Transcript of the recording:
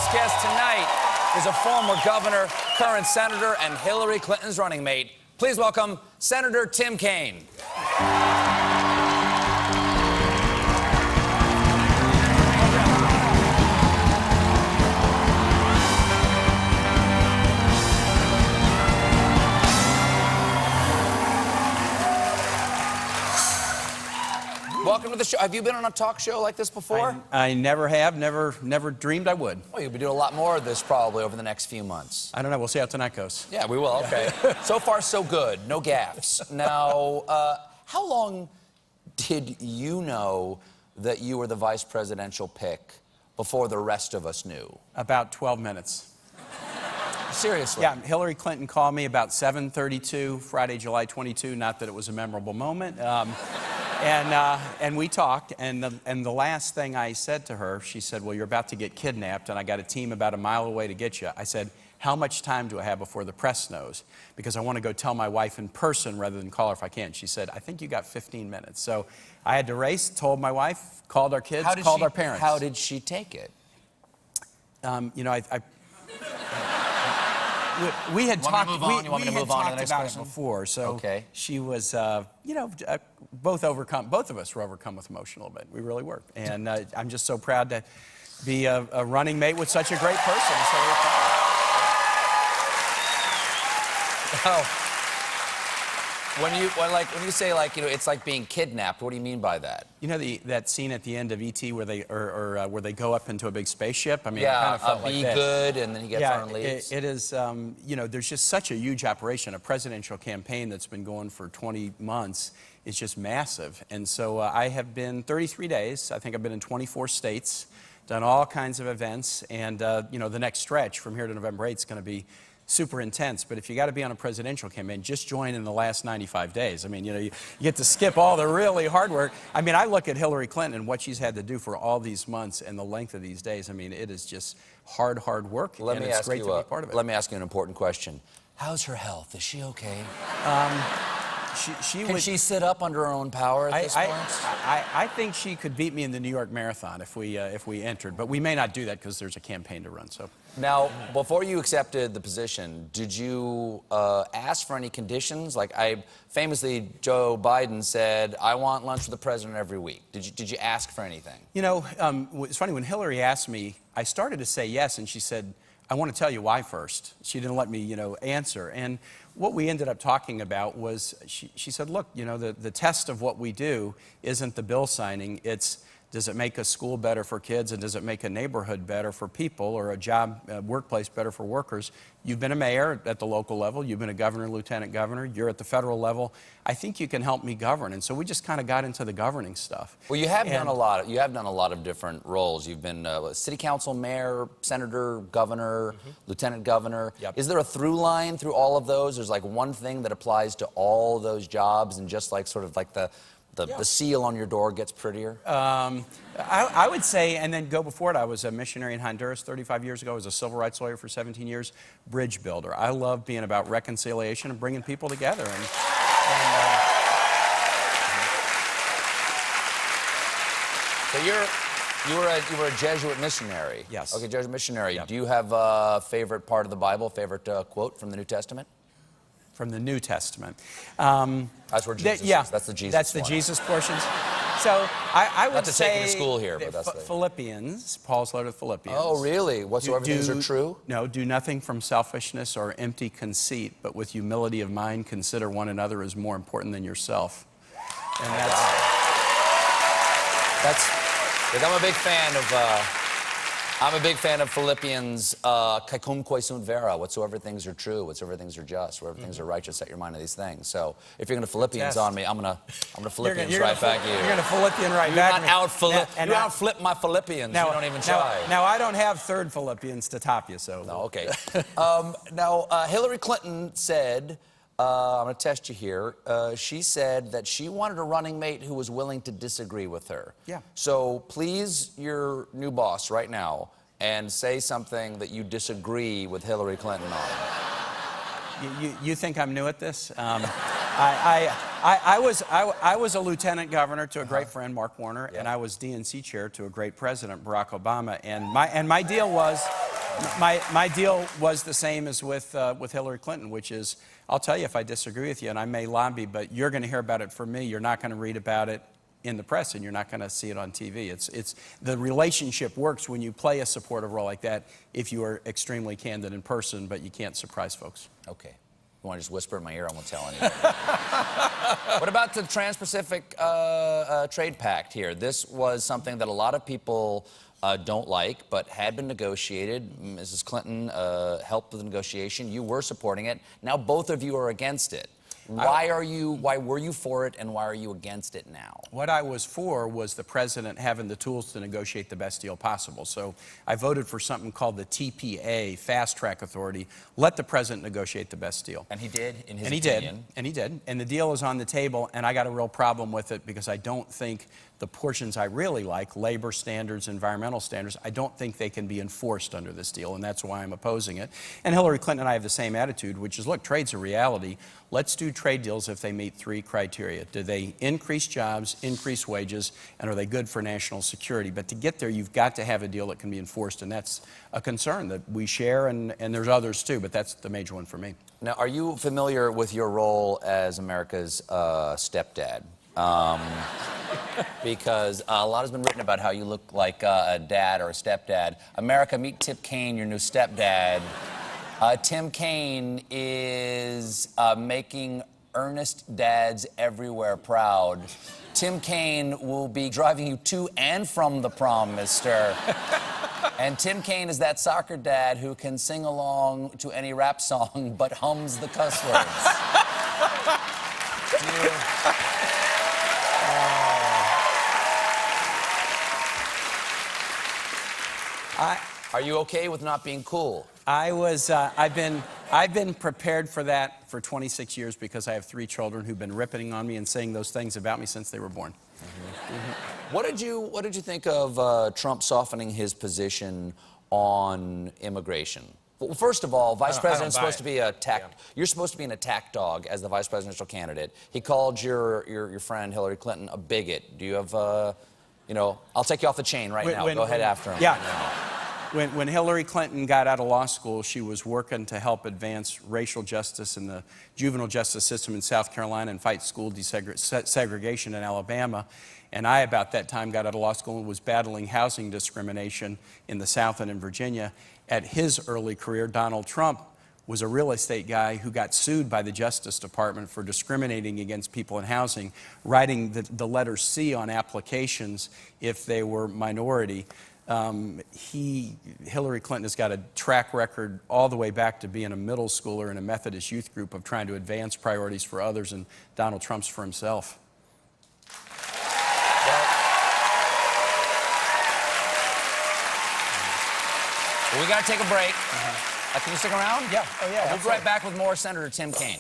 next guest tonight is a former governor, current senator, and Hillary Clinton's running mate. Please welcome Senator Tim Kane. Welcome to the show. Have you been on a talk show like this before? I never have, never dreamed I would. Well, you'll be doing a lot more of this probably over the next few months. I don't know, we'll see how tonight goes. Yeah, we will, okay. So far, so good. No gaffes. Now, how long did you know that you were the vice presidential pick before the rest of us knew? About 12 minutes. Seriously? Yeah, Hillary Clinton called me about 7:32, Friday, July 22, not that it was a memorable moment. And we talked, and the last thing I said to her, she said, well, you're about to get kidnapped, and I got a team about a mile away to get you. I said, how much time do I have before the press knows? Because I want to go tell my wife in person rather than call her if I can. She said, I think you got 15 minutes. So I had to race, told my wife, called our kids, called our parents. How did she take it? You know, we had talked about it before, so okay. She was, you know, both of us were overcome with emotion a little bit. We really were. And I'm just so proud to be a running mate with such a great person. So when you say, like, you know, it's like being kidnapped, what do you mean by that? You know that scene at the end of E.T. where they where they go up into a big spaceship? I mean, yeah, it kind of felt like be that. good, and then he gets on and leaves. It is, you know, there's just such a huge operation. A presidential campaign that's been going for 20 months is just massive. And so I have been 33 days. I think I've been in 24 states, done all kinds of events, and, you know, the next stretch from here to November 8th is going to be super intense. But if you got to be on a presidential campaign, just join in the last 95 days. I mean, you know, you get to skip all the really hard work. I mean, I look at Hillary Clinton and what she's had to do for all these months and the length of these days. I mean, it is just hard work, and it's great to be part of it. Let me ask you an important question. How's her health? Is she okay? Can she sit up under her own power at this point? I think she could beat me in the New York Marathon if we entered, but we may not do that because there's a campaign to run. So now, before you accepted the position, did you ask for any conditions? Like, famously, Joe Biden said, "I want lunch with the president every week." Did you ask for anything? You know, it's funny when Hillary asked me, I started to say yes, and she said, I want to tell you why first. She didn't let me, you know, answer. And what we ended up talking about was, she said, look, you know, the test of what we do isn't the bill signing, it's does it make a school better for kids, and does it make a neighborhood better for people, or a job, workplace better for workers? You've been a mayor at the local level, you've been a governor, lieutenant governor, you're at the federal level. I think you can help me govern. And so we just kind of got into the governing stuff. Well, you have done a lot. You have done a lot of different roles. You've been city council, mayor, senator, governor, lieutenant governor. Yep. Is there a through line through all of those? There's like one thing that applies to all those jobs, and just like sort of like the seal on your door gets prettier? I would say, and then go before it, I was a missionary in Honduras 35 years ago. I was a civil rights lawyer for 17 years, bridge builder. I love being about reconciliation and bringing people together. So you were a Jesuit missionary. Yes. Okay, Jesuit missionary. Yep. Do you have a favorite part of the Bible, favorite quote from the New Testament? From the New Testament. That's where Jesus is. That's the Jesus That's the one. Jesus portions. So I would Not to say take you to school here, but that's Philippians, Paul's letter to Philippians. Oh, really? Whatsoever things are true? No, do nothing from selfishness or empty conceit, but with humility of mind consider one another as more important than yourself. And Look, I'm a big fan of Philippians, kaikumque sunt vera, whatsoever things are true, whatsoever things are just, whatever things are righteous, set your mind on these things. So if you're going to Philippians on me, I'm going to Philippians right back at you. You're going to Philippian right back. You outflip my Philippians. You don't even try. Now, I don't have third Philippians to top you, so. No, okay. Now, Hillary Clinton said, I'm going to test you here. She said that she wanted a running mate who was willing to disagree with her. Yeah. So please, your new boss right now, and say something that you disagree with Hillary Clinton on. You think I'm new at this? I was a lieutenant governor to a great friend, Mark Warner, and I was DNC chair to a great president, Barack Obama. And my deal was, My deal was the same as with Hillary Clinton, which is, I'll tell you if I disagree with you, and I may lobby, but you're going to hear about it from me. You're not going to read about it in the press, and you're not going to see it on TV. It's the relationship works when you play a supportive role like that if you are extremely candid in person, but you can't surprise folks. Okay. You want to just whisper in my ear? I won't tell anybody. What about the Trans-Pacific Trade Pact here? This was something that a lot of people don't like, but had been negotiated. Mrs. Clinton helped with the negotiation. You were supporting it. Now both of you are against it. Why were you for it, and why are you against it now? What I was for was the president having the tools to negotiate the best deal possible. So I voted for something called the TPA, Fast Track Authority. Let the president negotiate the best deal. And he did, in his opinion. And he did. And the deal is on the table, and I got a real problem with it because I don't think the portions I really like, labor standards, environmental standards, I don't think they can be enforced under this deal, and that's why I'm opposing it. And Hillary Clinton and I have the same attitude, which is, look, trade's a reality. Let's do trade deals if they meet three criteria. Do they increase jobs, increase wages, and are they good for national security? But to get there, you've got to have a deal that can be enforced, and that's a concern that we share, and there's others too, but that's the major one for me. Now, are you familiar with your role as America's stepdad? Because a lot has been written about how you look like a dad or a stepdad. America, meet Tim Kane, your new stepdad. Tim Kane is making earnest dads everywhere proud. Tim Kane will be driving you to and from the prom, mister. And Tim Kane is that soccer dad who can sing along to any rap song but hums the cuss words. Are you okay with not being cool? I've been prepared for that for 26 years because I have 3 children who've been ripping on me and saying those things about me since they were born. What did you think of Trump softening his position on immigration? Well, first of all, Vice President's supposed to be you're supposed to be an attack dog as the vice presidential candidate. He called your friend Hillary Clinton a bigot. Do you have I'll take you off the chain right now. Go ahead after him. Yeah. When Hillary Clinton got out of law school, she was working to help advance racial justice in the juvenile justice system in South Carolina and fight school segregation in Alabama. And I, about that time, got out of law school and was battling housing discrimination in the South and in Virginia. At his early career, Donald Trump was a real estate guy who got sued by the Justice Department for discriminating against people in housing, writing the letter C on applications if they were minority. Hillary Clinton has got a track record all the way back to being a middle schooler in a Methodist youth group of trying to advance priorities for others, and Donald Trump's for himself. Well, we got to take a break. Can you stick around? Yeah. Oh, yeah. We'll be right back with more Senator Tim Kane.